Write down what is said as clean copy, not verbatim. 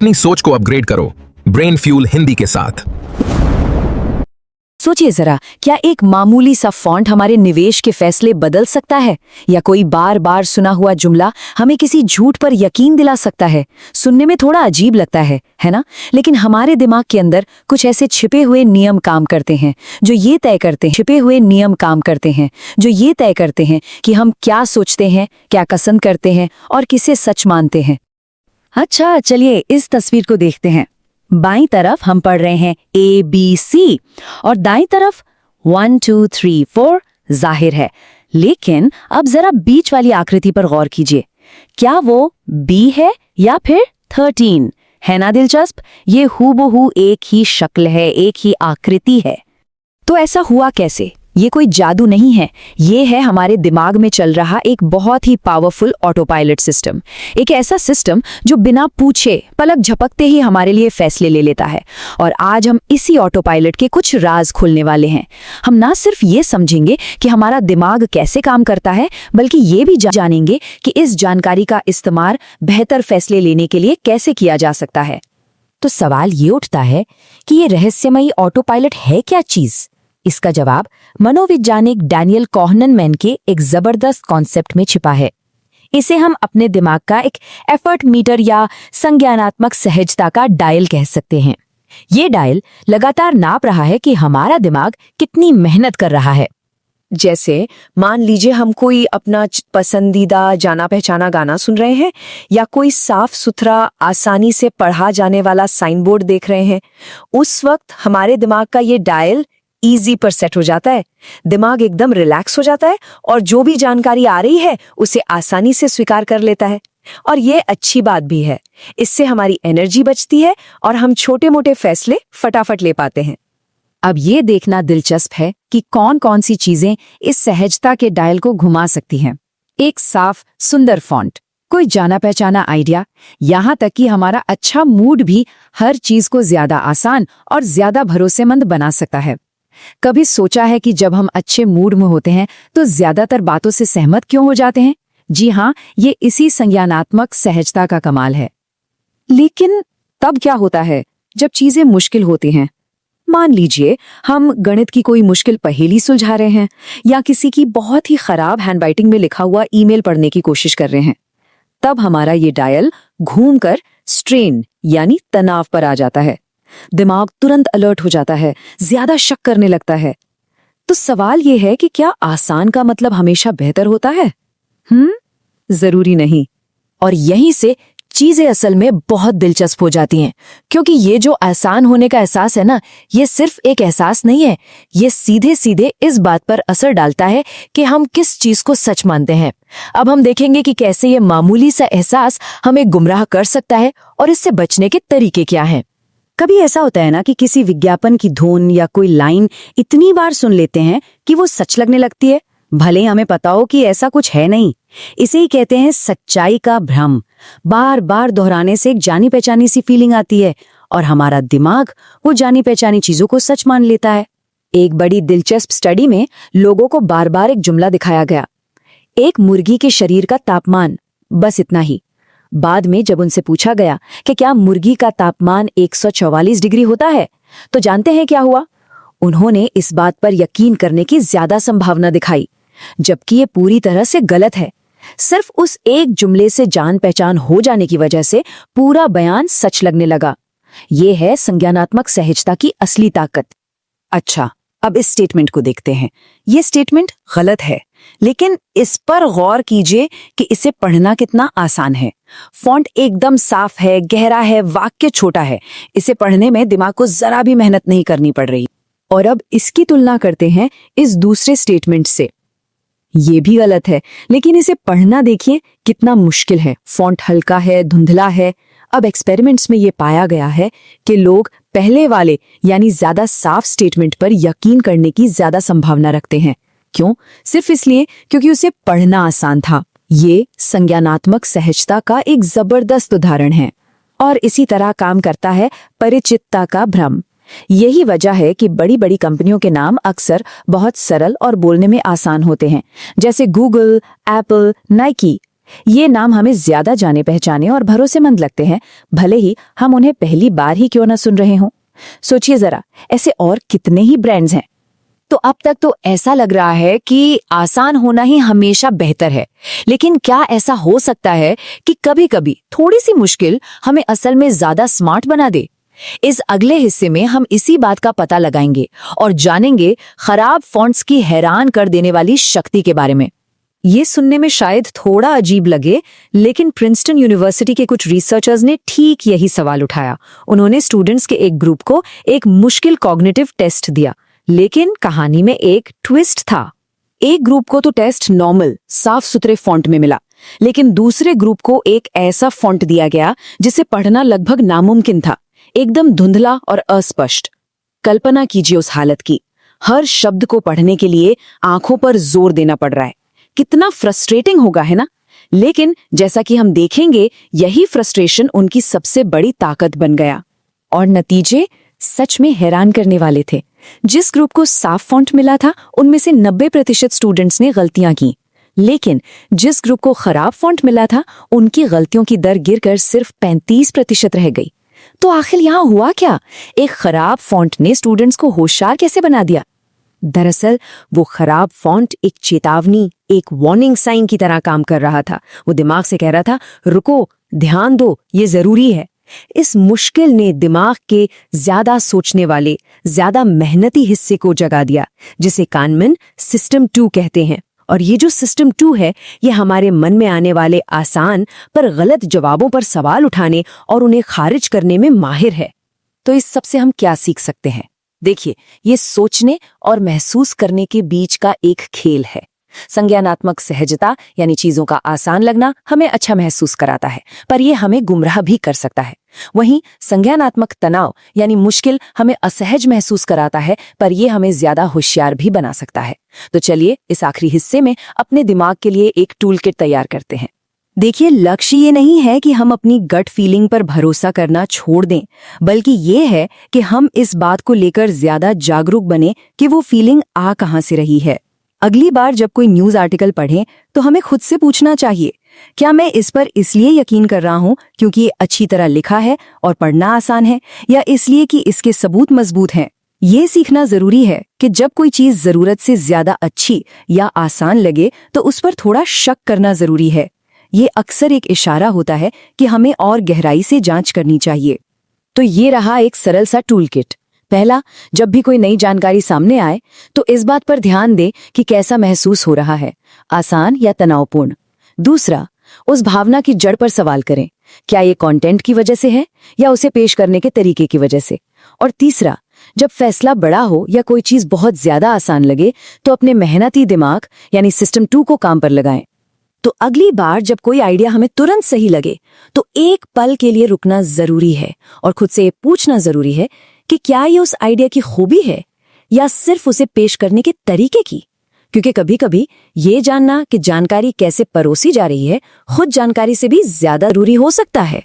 अपनी सोच को अपग्रेड करो ब्रेन फ्यूल हिंदी के साथ। सोचिए जरा, क्या एक मामूली सा फॉन्ट हमारे निवेश के फैसले बदल सकता है? या कोई बार बार सुना हुआ जुमला हमें किसी झूठ पर यकीन दिला सकता है? सुनने में थोड़ा अजीब लगता है ना? लेकिन हमारे दिमाग के अंदर कुछ ऐसे छिपे हुए नियम काम करते हैं जो ये तय करते हैं कि हम क्या सोचते हैं, क्या पसंद करते हैं और किसे सच मानते हैं। अच्छा, चलिए इस तस्वीर को देखते हैं। बाईं तरफ हम पढ़ रहे हैं ABC और दाईं तरफ 1 2 3 4 जाहिर है। लेकिन अब जरा बीच वाली आकृति पर गौर कीजिए। क्या वो B है या फिर 13? है ना दिलचस्प? ये हूबहू एक ही शक्ल है, एक ही आकृति है। तो ऐसा हुआ कैसे? ये कोई जादू नहीं है, ये है हमारे दिमाग में चल रहा एक बहुत ही पावरफुल ऑटो पायलट सिस्टम। एक ऐसा सिस्टम जो बिना पूछे, पलक झपकते ही हमारे लिए फैसले ले लेता है। और आज हम इसी ऑटो पायलट के कुछ राज खोलने वाले हैं। हम ना सिर्फ ये समझेंगे कि हमारा दिमाग कैसे काम करता है, बल्कि ये भी जानेंगे कि इस जानकारी का इस्तेमाल बेहतर फैसले लेने के लिए कैसे किया जा सकता है। तो सवाल ये उठता है कि ये रहस्यमयी ऑटो पायलट है क्या चीज? इसका जवाब मनोवैज्ञानिक डैनियल कहनेमैन के एक जबरदस्त कॉन्सेप्ट में छिपा है। इसे हम अपने दिमाग का एक एफर्ट मीटर या संज्ञानात्मक सहजता का डायल कह सकते हैं। ये डायल लगातार नाप रहा है कि हमारा दिमाग कितनी मेहनत कर रहा है। जैसे मान लीजिए हम कोई अपना पसंदीदा जाना पहचाना गाना सुन रहे हैं या कोई साफ सुथरा आसानी से पढ़ा जाने वाला साइन बोर्ड देख रहे हैं। उस वक्त हमारे दिमाग का ये डायल इजी पर सेट हो जाता है। दिमाग एकदम रिलैक्स हो जाता है और जो भी जानकारी आ रही है उसे आसानी से स्वीकार कर लेता है। और ये अच्छी बात भी है, इससे हमारी एनर्जी बचती है और हम छोटे मोटे फैसले फटाफट ले पाते हैं। अब ये देखना दिलचस्प है कि कौन कौन सी चीजें इस सहजता के डायल को घुमा सकती हैं। एक साफ सुंदर फॉन्ट, कोई जाना पहचाना आइडिया, यहाँ तक कि हमारा अच्छा मूड भी हर चीज को ज्यादा आसान और ज्यादा भरोसेमंद बना सकता है। कभी सोचा है कि जब हम अच्छे मूड में होते हैं तो ज्यादातर बातों से सहमत क्यों हो जाते हैं? जी हाँ, ये इसी संज्ञानात्मक सहजता का कमाल है। लेकिन तब क्या होता है जब चीजें मुश्किल होती हैं? मान लीजिए हम गणित की कोई मुश्किल पहेली सुलझा रहे हैं या किसी की बहुत ही खराब हैंडराइटिंग में लिखा हुआ ईमेल पढ़ने की कोशिश कर रहे हैं। तब हमारा ये डायल घूमकर स्ट्रेन यानी तनाव पर आ जाता है। दिमाग तुरंत अलर्ट हो जाता है, ज्यादा शक करने लगता है। तो सवाल यह है कि क्या आसान का मतलब हमेशा बेहतर होता है? जरूरी नहीं। और यहीं से चीजें असल में बहुत दिलचस्प हो जाती हैं, क्योंकि ये जो आसान होने का एहसास है ना, ये सिर्फ एक एहसास नहीं है, ये सीधे सीधे इस बात पर असर डालता है कि हम किस चीज को सच मानते हैं। अब हम देखेंगे कि कैसे ये मामूली सा एहसास हमें गुमराह कर सकता है और इससे बचने के तरीके क्या हैं। कभी ऐसा होता है ना कि किसी विज्ञापन की धुन या कोई लाइन इतनी बार सुन लेते हैं कि वो सच लगने लगती है, भले ही हमें पता हो कि ऐसा कुछ है नहीं। इसे ही कहते हैं सच्चाई का भ्रम। बार बार दोहराने से एक जानी पहचानी सी फीलिंग आती है और हमारा दिमाग वो जानी पहचानी चीजों को सच मान लेता है। एक बड़ी दिलचस्प स्टडी में लोगों को बार बार एक जुमला दिखाया गया, एक मुर्गी के शरीर का तापमान, बस इतना ही। बाद में जब उनसे पूछा गया कि क्या मुर्गी का तापमान 144 डिग्री होता है, तो जानते हैं क्या हुआ? उन्होंने इस बात पर यकीन करने की ज्यादा संभावना दिखाई, जबकि ये पूरी तरह से गलत है। सिर्फ उस एक जुमले से जान पहचान हो जाने की वजह से पूरा बयान सच लगने लगा। ये है संज्ञानात्मक सहजता की असली ताकत। अच्छा, अब इस स्टेटमेंट को देखते हैं। ये स्टेटमेंट गलत है, लेकिन इस पर गौर कीजिए कि इसे पढ़ना कितना आसान है। फॉन्ट एकदम साफ है, गहरा है, वाक्य छोटा है। इसे पढ़ने में दिमाग को जरा भी मेहनत नहीं करनी पड़ रही। और अब इसकी तुलना करते हैं इस दूसरे स्टेटमेंट से। ये भी गलत है, लेकिन इसे पढ़ना देखिए कितना मुश्किल है। फॉन्ट हल्का है, धुंधला है। अब एक्सपेरिमेंट्स में ये पाया गया है कि लोग पहले वाले यानी ज्यादा साफ स्टेटमेंट पर यकीन करने की ज्यादा संभावना रखते हैं। क्यों? सिर्फ इसलिए क्योंकि उसे पढ़ना आसान था। ये संज्ञानात्मक सहजता का एक जबरदस्त उदाहरण है। और इसी तरह काम करता है परिचितता का भ्रम। यही वजह है कि बड़ी बड़ी कंपनियों के नाम अक्सर बहुत सरल और बोलने में आसान होते हैं, जैसे गूगल, एप्पल, नाइकी। ये नाम हमें ज्यादा जाने पहचाने और भरोसेमंद लगते हैं, भले ही हम उन्हें पहली बार ही क्यों न सुन रहे हों। सोचिए जरा, ऐसे और कितने ही ब्रांड्स हैं। तो अब तक तो ऐसा लग रहा है कि आसान होना ही हमेशा बेहतर है, लेकिन क्या ऐसा हो सकता है कि कभी-कभी थोड़ी सी मुश्किल हमें असल में ज्यादा स्मार्ट बना दे? इस अगले हिस्से में हम इसी बात का पता लगाएंगे और जानेंगे खराब फॉन्ट्स की हैरान कर देने वाली शक्ति के बारे में। ये सुनने में शायद थोड़ा अजीब लगे, लेकिन प्रिंसटन यूनिवर्सिटी के कुछ रिसर्चर्स ने ठीक यही सवाल उठाया। उन्होंने स्टूडेंट्स के एक ग्रुप को एक मुश्किल कॉग्निटिव टेस्ट दिया, लेकिन कहानी में एक ट्विस्ट था। एक ग्रुप को तो टेस्ट नॉर्मल, साफ सुथरे फॉन्ट में मिला, लेकिन दूसरे ग्रुप को एक ऐसा फॉन्ट दिया गया जिसे पढ़ना लगभग नामुमकिन था, एकदम धुंधला और अस्पष्ट। कल्पना कीजिए उस हालत की। हर शब्द को पढ़ने के लिए आंखों पर जोर देना पड़ रहा है। कितना फ्रस्ट्रेटिंग होगा, है ना? लेकिन जैसा कि हम देखेंगे, यही फ्रस्ट्रेशन उनकी सबसे बड़ी ताकत बन गया और नतीजे सच में हैरान करने वाले थे। जिस ग्रुप को साफ फॉन्ट मिला था, उनमें से 90% स्टूडेंट्स ने गलतियां की, लेकिन जिस ग्रुप को खराब फॉन्ट मिला था, उनकी गलतियों की दर गिरकर सिर्फ 35% रह गई। तो आखिर यहाँ हुआ क्या? एक खराब फॉन्ट ने स्टूडेंट्स को होशियार कैसे बना दिया? दरअसल वो खराब फॉन्ट एक चेतावनी, एक वार्निंग साइन की तरह काम कर रहा था। वो दिमाग से कह रहा था, रुको, ध्यान दो, ये जरूरी है। इस मुश्किल ने दिमाग के ज्यादा सोचने वाले, ज्यादा मेहनती हिस्से को जगा दिया, जिसे कानमैन सिस्टम 2 कहते हैं। और ये जो सिस्टम 2 है, ये हमारे मन में आने वाले आसान पर गलत जवाबों पर सवाल उठाने और उन्हें खारिज करने में माहिर है। तो इस सब से हम क्या सीख सकते हैं? देखिए, ये सोचने और महसूस करने के बीच का एक खेल है। संज्ञानात्मक सहजता यानी चीजों का आसान लगना हमें अच्छा महसूस कराता है, पर यह हमें गुमराह भी कर सकता है। वहीं संज्ञानात्मक तनाव यानी मुश्किल हमें असहज महसूस कराता है, पर यह हमें ज्यादा होशियार भी बना सकता है। तो चलिए इस आखिरी हिस्से में अपने दिमाग के लिए एक टूल किट तैयार करते हैं। देखिए, लक्ष्य ये नहीं है कि हम अपनी गट फीलिंग पर भरोसा करना छोड़ दें, बल्कि ये है कि हम इस बात को लेकर ज्यादा जागरूक बने कि वो फीलिंग आ कहां से रही है। अगली बार जब कोई न्यूज़ आर्टिकल पढ़ें, तो हमें खुद से पूछना चाहिए, क्या मैं इस पर इसलिए यकीन कर रहा हूं क्योंकि ये अच्छी तरह लिखा है और पढ़ना आसान है, या इसलिए कि इसके सबूत मजबूत हैं? ये सीखना जरूरी है कि जब कोई चीज जरूरत से ज्यादा अच्छी या आसान लगे, तो उस पर थोड़ा शक करना जरूरी है। ये अक्सर एक इशारा होता है कि हमें और गहराई से जांच करनी चाहिए। तो ये रहा एक सरल सा टूल किट। पहला, जब भी कोई नई जानकारी सामने आए, तो इस बात पर ध्यान दें कि कैसा महसूस हो रहा है, आसान या तनावपूर्ण। दूसरा, उस भावना की जड़ पर सवाल करें, क्या ये कंटेंट की वजह से है या उसे पेश करने के तरीके की वजह से। और तीसरा, जब फैसला बड़ा हो या कोई चीज बहुत ज्यादा आसान लगे, तो अपने मेहनती दिमाग यानी सिस्टम 2 को काम पर लगाएं। तो अगली बार जब कोई आइडिया हमें तुरंत सही लगे, तो एक पल के लिए रुकना जरूरी है और खुद से ये पूछना जरूरी है कि क्या ये उस आइडिया की खूबी है या सिर्फ उसे पेश करने के तरीके की। क्योंकि कभी-कभी ये जानना कि जानकारी कैसे परोसी जा रही है, खुद जानकारी से भी ज्यादा जरूरी हो सकता है।